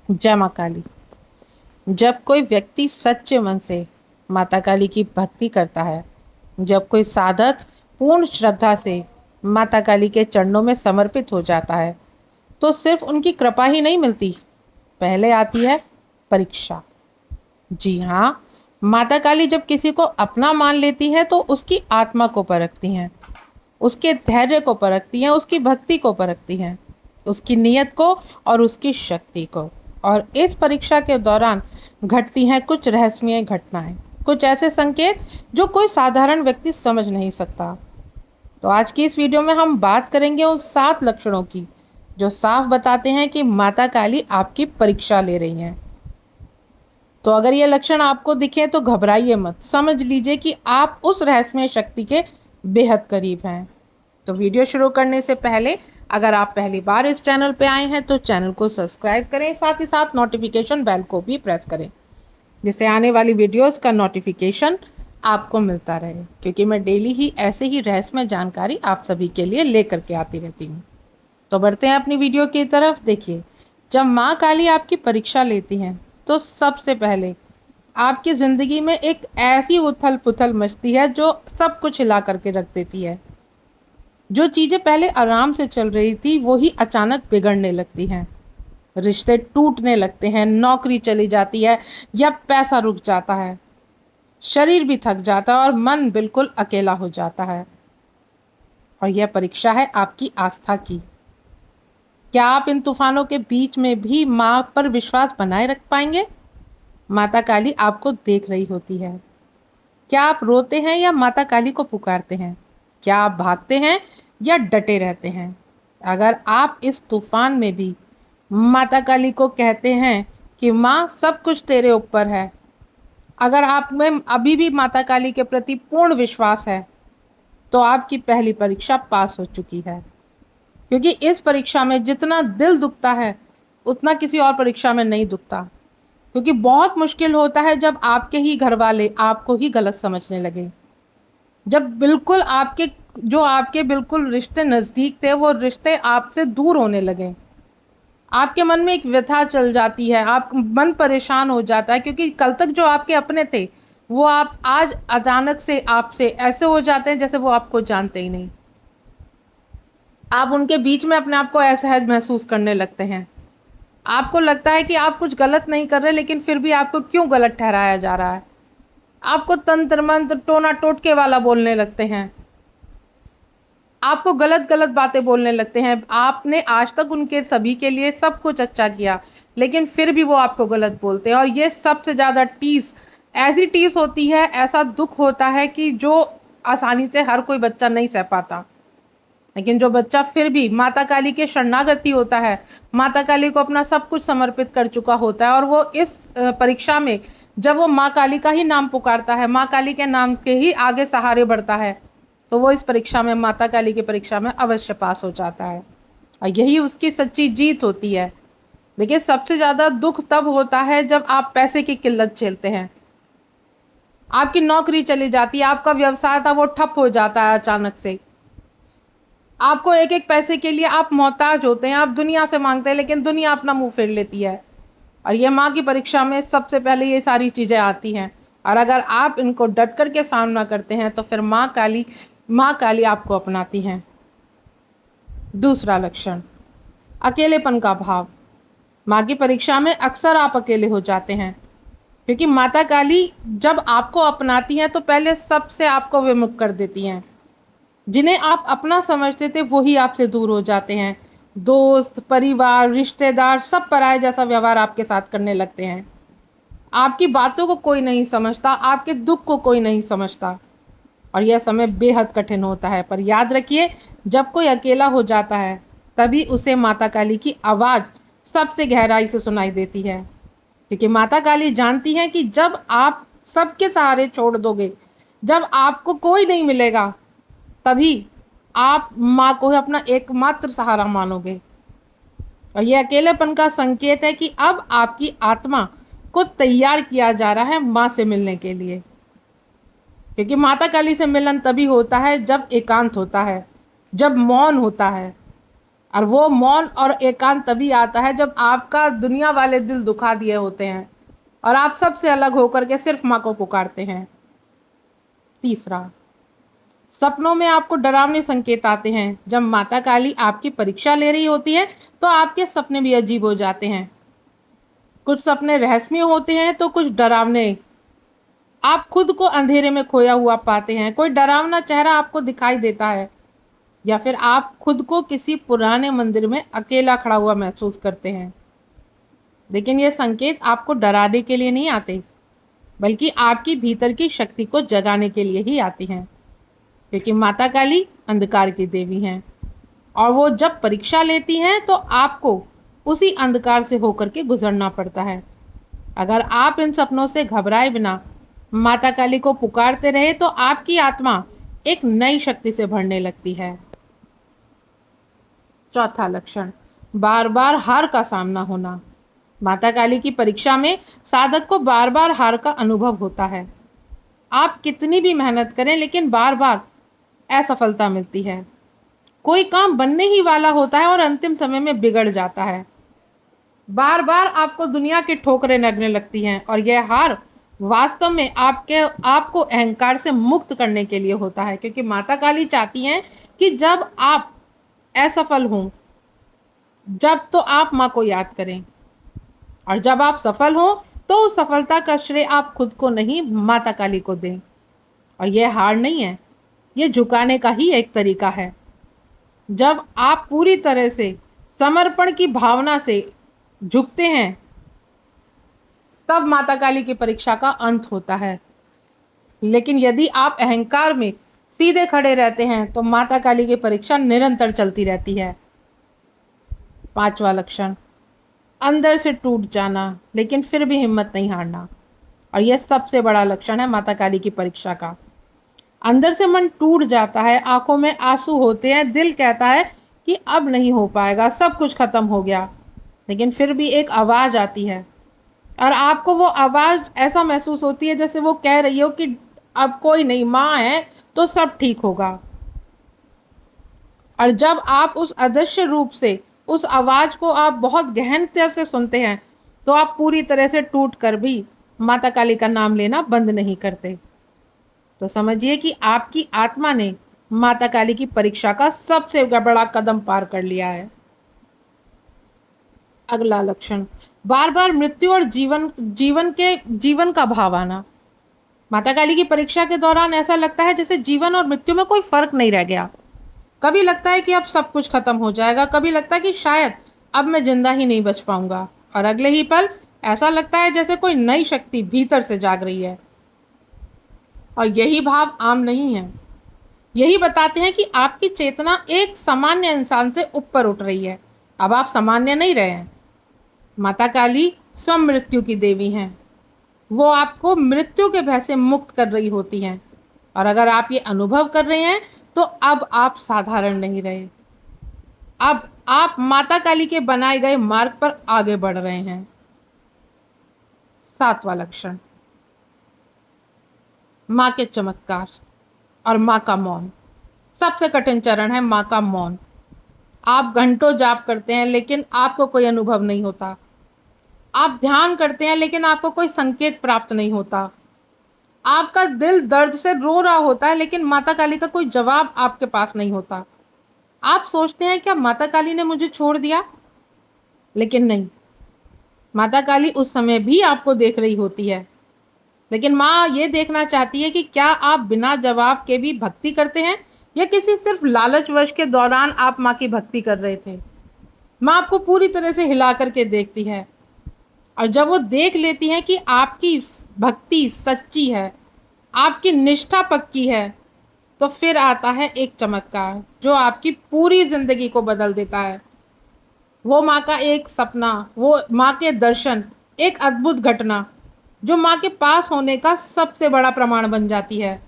जय माँ काली। जब कोई व्यक्ति सच्चे मन से माता काली की भक्ति करता है, जब कोई साधक पूर्ण श्रद्धा से माता काली के चरणों में समर्पित हो जाता है, तो सिर्फ उनकी कृपा ही नहीं मिलती, पहले आती है परीक्षा। जी हाँ, माता काली जब किसी को अपना मान लेती है तो उसकी आत्मा को परखती हैं, उसके धैर्य को परखती हैं, उसकी भक्ति को परखती हैं, उसकी नीयत को और उसकी शक्ति को। और इस परीक्षा के दौरान घटती हैं कुछ रहस्यमय घटनाएं, कुछ ऐसे संकेत जो कोई साधारण व्यक्ति समझ नहीं सकता। तो आज की इस वीडियो में हम बात करेंगे उन 7 लक्षणों की जो साफ बताते हैं कि माता काली आपकी परीक्षा ले रही हैं। तो अगर ये लक्षण आपको दिखे तो घबराइए मत, समझ लीजिए कि आप उस रहस्यमय शक्ति के बेहद करीब हैं। तो वीडियो शुरू करने से पहले अगर आप पहली बार इस चैनल पे आए हैं तो चैनल को सब्सक्राइब करें, साथ ही साथ नोटिफिकेशन बेल को भी प्रेस करें, जिससे आने वाली वीडियोस का नोटिफिकेशन आपको मिलता रहे, क्योंकि मैं डेली ही ऐसे ही रहस्यमय जानकारी आप सभी के लिए लेकर के आती रहती हूँ। तो बढ़ते हैं अपनी वीडियो की तरफ। देखिए, जब माँ काली आपकी परीक्षा लेती हैं तो सबसे पहले आपकी ज़िंदगी में एक ऐसी उथल पुथल मचती है जो सब कुछ हिला करके रख देती है। जो चीज़ें पहले आराम से चल रही थी वो ही अचानक बिगड़ने लगती हैं, रिश्ते टूटने लगते हैं, नौकरी चली जाती है या पैसा रुक जाता है, शरीर भी थक जाता है और मन बिल्कुल अकेला हो जाता है। और यह परीक्षा है आपकी आस्था की। क्या आप इन तूफानों के बीच में भी माँ पर विश्वास बनाए रख पाएंगे? माता काली आपको देख रही होती है। क्या आप रोते हैं या माता काली को पुकारते हैं? क्या आप भागते हैं या डटे रहते हैं? अगर आप इस तूफान में भी माता काली को कहते हैं कि माँ सब कुछ तेरे ऊपर है, अगर आप में अभी भी माता काली के प्रति पूर्ण विश्वास है, तो आपकी पहली परीक्षा पास हो चुकी है। क्योंकि इस परीक्षा में जितना दिल दुखता है उतना किसी और परीक्षा में नहीं दुखता। क्योंकि बहुत मुश्किल होता है जब आपके ही घर वाले आपको ही गलत समझने लगे, जब बिल्कुल आपके बिल्कुल रिश्ते नज़दीक थे वो रिश्ते आपसे दूर होने लगे। आपके मन में एक व्यथा चल जाती है, आप मन परेशान हो जाता है, क्योंकि कल तक जो आपके अपने थे वो आप आज अचानक से आपसे ऐसे हो जाते हैं जैसे वो आपको जानते ही नहीं। आप उनके बीच में अपने आप को असहज महसूस करने लगते हैं। आपको लगता है कि आप कुछ गलत नहीं कर रहे, लेकिन फिर भी आपको क्यों गलत ठहराया जा रहा है। आपको तंत्र मंत्र टोना टोटके वाला बोलने लगते हैं, आपको गलत गलत बातें बोलने लगते हैं। आपने आज तक उनके सभी के लिए सब कुछ अच्छा किया, लेकिन फिर भी वो आपको गलत बोलते हैं। और ये सबसे ज़्यादा टीस, ऐसी टीस होती है, ऐसा दुख होता है कि जो आसानी से हर कोई बच्चा नहीं सह पाता। लेकिन जो बच्चा फिर भी माता काली के शरणागति होता है, माता काली को अपना सब कुछ समर्पित कर चुका होता है, और वो इस परीक्षा में जब वो माँ काली का ही नाम पुकारता है, माँ काली के नाम के ही आगे सहारे बढ़ता है, तो वो इस परीक्षा में, माता काली की परीक्षा में अवश्य पास हो जाता है। और यही उसकी सच्ची जीत होती है। देखिए, सबसे ज़्यादा दुख तब होता है जब आप पैसे की किल्लत झेलते हैं। आपकी नौकरी चली जाती है, आपका व्यवसाय था वो ठप हो जाता है अचानक से। आपको एक एक पैसे के लिए आप मोहताज होते हैं, आप दुनिया से मांगते हैं, लेकिन दुनिया अपना मुंह फेर लेती है। और ये माँ की परीक्षा में सबसे पहले ये सारी चीज़ें आती हैं। और अगर आप इनको डट कर के सामना करते हैं तो फिर माँ काली आपको अपनाती हैं। दूसरा लक्षण, अकेलेपन का भाव। माँ की परीक्षा में अक्सर आप अकेले हो जाते हैं, क्योंकि माता काली जब आपको अपनाती हैं तो पहले सबसे आपको विमुख कर देती हैं। जिन्हें आप अपना समझते थे वही आपसे दूर हो जाते हैं। दोस्त, परिवार, रिश्तेदार सब पराये जैसा व्यवहार आपके साथ करने लगते हैं। आपकी बातों को कोई नहीं समझता, आपके दुख को कोई नहीं समझता। और यह समय बेहद कठिन होता है। पर याद रखिए, जब कोई अकेला हो जाता है तभी उसे माता काली की आवाज़ सबसे गहराई से सुनाई देती है। क्योंकि माता काली जानती हैं कि जब आप सबके सहारे छोड़ दोगे, जब आपको कोई नहीं मिलेगा, तभी आप माँ को अपना एकमात्र सहारा मानोगे। और यह अकेलेपन का संकेत है कि अब आपकी आत्मा को तैयार किया जा रहा है माँ से मिलने के लिए। क्योंकि माता काली से मिलन तभी होता है जब एकांत होता है, जब मौन होता है। और वो मौन और एकांत तभी आता है जब आपका दुनिया वाले दिल दुखा दिए होते हैं और आप सबसे अलग होकर के सिर्फ माँ को पुकारते हैं। तीसरा, सपनों में आपको डरावने संकेत आते हैं। जब माता काली आपकी परीक्षा ले रही होती है तो आपके सपने भी अजीब हो जाते हैं। कुछ सपने रहस्यमय होते हैं तो कुछ डरावने। आप खुद को अंधेरे में खोया हुआ पाते हैं, कोई डरावना चेहरा आपको दिखाई देता है, या फिर आप खुद को किसी पुराने मंदिर में अकेला खड़ा हुआ महसूस करते हैं। लेकिन ये संकेत आपको डराने के लिए नहीं आते, बल्कि आपकी भीतर की शक्ति को जगाने के लिए ही आती हैं, क्योंकि माता काली अंधकार की देवी हैं और वो जब परीक्षा लेती हैं तो आपको उसी अंधकार से होकर के गुजरना पड़ता है। अगर आप इन सपनों से घबराए बिना माता काली को पुकारते रहे तो आपकी आत्मा एक नई शक्ति से भरने लगती है। चौथा लक्षण, बार बार हार का सामना होना। माता काली की परीक्षा में साधक को बार बार हार का अनुभव होता है। आप कितनी भी मेहनत करें लेकिन बार बार असफलता मिलती है। कोई काम बनने ही वाला होता है और अंतिम समय में बिगड़ जाता है। बार बार आपको दुनिया की ठोकरें लगने लगती हैं और यह हार वास्तव में आपको अहंकार से मुक्त करने के लिए होता है, क्योंकि माता काली चाहती हैं कि जब आप असफल हों जब तो आप माँ को याद करें, और जब आप सफल हो तो उस सफलता का श्रेय आप खुद को नहीं माता काली को दें। और यह हार नहीं है, यह झुकाने का ही एक तरीका है। जब आप पूरी तरह से समर्पण की भावना से झुकते हैं तब माता काली की परीक्षा का अंत होता है। लेकिन यदि आप अहंकार में सीधे खड़े रहते हैं तो माता काली की परीक्षा निरंतर चलती रहती है। पांचवा लक्षण, अंदर से टूट जाना लेकिन फिर भी हिम्मत नहीं हारना। और यह सबसे बड़ा लक्षण है माता काली की परीक्षा का। अंदर से मन टूट जाता है, आंखों में आंसू होते हैं, दिल कहता है कि अब नहीं हो पाएगा, सब कुछ खत्म हो गया। लेकिन फिर भी एक आवाज आती है और आपको वो आवाज ऐसा महसूस होती है जैसे वो कह रही हो कि अब कोई नहीं, माँ है तो सब ठीक होगा। और जब आप उस अदृश्य रूप से उस आवाज को आप बहुत गहनता से सुनते हैं तो आप पूरी तरह से टूट कर भी माता काली का नाम लेना बंद नहीं करते। तो समझिए कि आपकी आत्मा ने माता काली की परीक्षा का सबसे बड़ा कदम पार कर लिया है। अगला लक्षण, बार बार मृत्यु और जीवन का भाव आना। माता काली की परीक्षा के दौरान ऐसा लगता है जैसे जीवन और मृत्यु में कोई फर्क नहीं रह गया। कभी लगता है कि अब सब कुछ खत्म हो जाएगा, कभी लगता है कि शायद अब मैं जिंदा ही नहीं बच पाऊंगा, और अगले ही पल ऐसा लगता है जैसे कोई नई शक्ति भीतर से जाग रही है। और यही भाव आम नहीं है, यही बताते हैं कि आपकी चेतना एक सामान्य इंसान से ऊपर उठ रही है। अब आप सामान्य नहीं रहे हैं। माता काली स्वयं मृत्यु की देवी हैं, वो आपको मृत्यु के भय से मुक्त कर रही होती हैं। और अगर आप ये अनुभव कर रहे हैं तो अब आप साधारण नहीं रहे, अब आप माता काली के बनाए गए मार्ग पर आगे बढ़ रहे हैं। सातवां लक्षण, माँ के चमत्कार और माँ का मौन। सबसे कठिन चरण है माँ का मौन। आप घंटों जाप करते हैं लेकिन आपको कोई अनुभव नहीं होता। आप ध्यान करते हैं लेकिन आपको कोई संकेत प्राप्त नहीं होता। आपका दिल दर्द से रो रहा होता है लेकिन माता काली का कोई जवाब आपके पास नहीं होता। आप सोचते हैं क्या माता काली ने मुझे छोड़ दिया? लेकिन नहीं, माता काली उस समय भी आपको देख रही होती है। लेकिन माँ ये देखना चाहती है कि क्या आप बिना जवाब के भी भक्ति करते हैं या किसी सिर्फ लालचवश के दौरान आप माँ की भक्ति कर रहे थे। माँ आपको पूरी तरह से हिला करके देखती है, और जब वो देख लेती है कि आपकी भक्ति सच्ची है, आपकी निष्ठा पक्की है, तो फिर आता है एक चमत्कार जो आपकी पूरी जिंदगी को बदल देता है। वो माँ का एक सपना, वो माँ के दर्शन, एक अद्भुत घटना जो माँ के पास होने का सबसे बड़ा प्रमाण बन जाती है।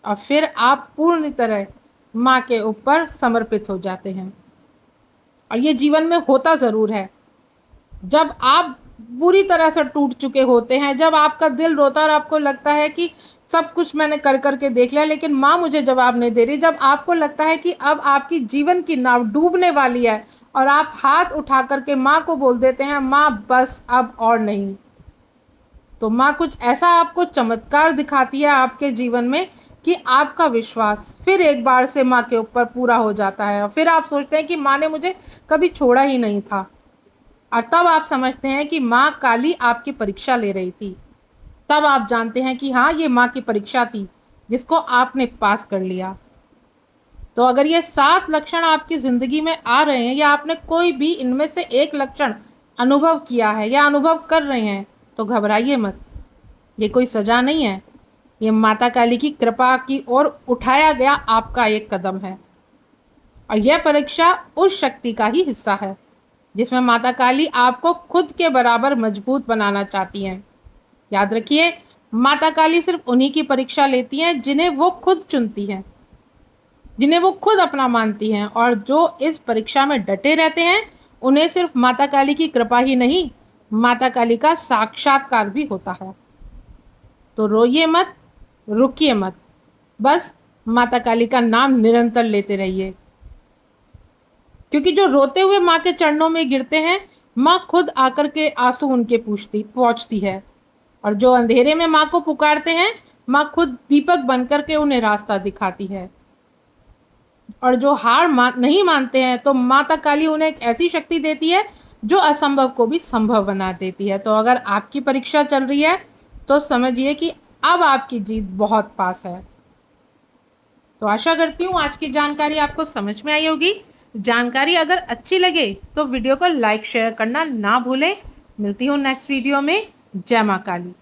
और फिर आप पूर्ण तरह माँ के ऊपर समर्पित हो जाते हैं। और ये जीवन में होता ज़रूर है, जब आप पूरी तरह से टूट चुके होते हैं, जब आपका दिल रोता है और आपको लगता है कि सब कुछ मैंने कर करके देख लिया, लेकिन माँ मुझे जवाब नहीं दे रही। जब आपको लगता है कि अब आपकी जीवन की नाव डूबने वाली है और आप हाथ उठा करके माँ को बोल देते हैं, माँ बस अब और नहीं, तो माँ कुछ ऐसा आपको चमत्कार दिखाती है आपके जीवन में कि आपका विश्वास फिर एक बार से माँ के ऊपर पूरा हो जाता है। और फिर आप सोचते हैं कि माँ ने मुझे कभी छोड़ा ही नहीं था। और तब आप समझते हैं कि माँ काली आपकी परीक्षा ले रही थी। तब आप जानते हैं कि हाँ, ये माँ की परीक्षा थी जिसको आपने पास कर लिया। तो अगर ये 7 लक्षण आपकी जिंदगी में आ रहे हैं या आपने कोई भी इनमें से एक लक्षण अनुभव किया है या अनुभव कर रहे हैं, तो घबराइए मत। ये कोई सजा नहीं है, ये माता काली की कृपा की ओर उठाया गया आपका एक कदम है। और यह परीक्षा उस शक्ति का ही हिस्सा है जिसमें माता काली आपको खुद के बराबर मजबूत बनाना चाहती हैं। याद रखिए, माता काली सिर्फ उन्हीं की परीक्षा लेती हैं जिन्हें वो खुद चुनती हैं, जिन्हें वो खुद अपना मानती हैं। और जो इस परीक्षा में डटे रहते हैं उन्हें सिर्फ माता काली की कृपा ही नहीं, माता काली का साक्षात्कार भी होता है। तो रोइए मत, रुकिए मत, बस माता काली का नाम निरंतर लेते रहिए। क्योंकि जो रोते हुए माँ के चरणों में गिरते हैं, माँ खुद आकर के आंसू उनके पहुँचती है। और जो अंधेरे में माँ को पुकारते हैं, माँ खुद दीपक बनकर के उन्हें रास्ता दिखाती है। और जो हार नहीं मानते हैं, तो माता काली उन्हें एक ऐसी शक्ति देती है जो असंभव को भी संभव बना देती है। तो अगर आपकी परीक्षा चल रही है तो समझिए कि अब आपकी जीत बहुत पास है। तो आशा करती हूँ आज की जानकारी आपको समझ में आई होगी। जानकारी अगर अच्छी लगे तो वीडियो को लाइक शेयर करना ना भूलें। मिलती हूँ नेक्स्ट वीडियो में। जय माँ काली।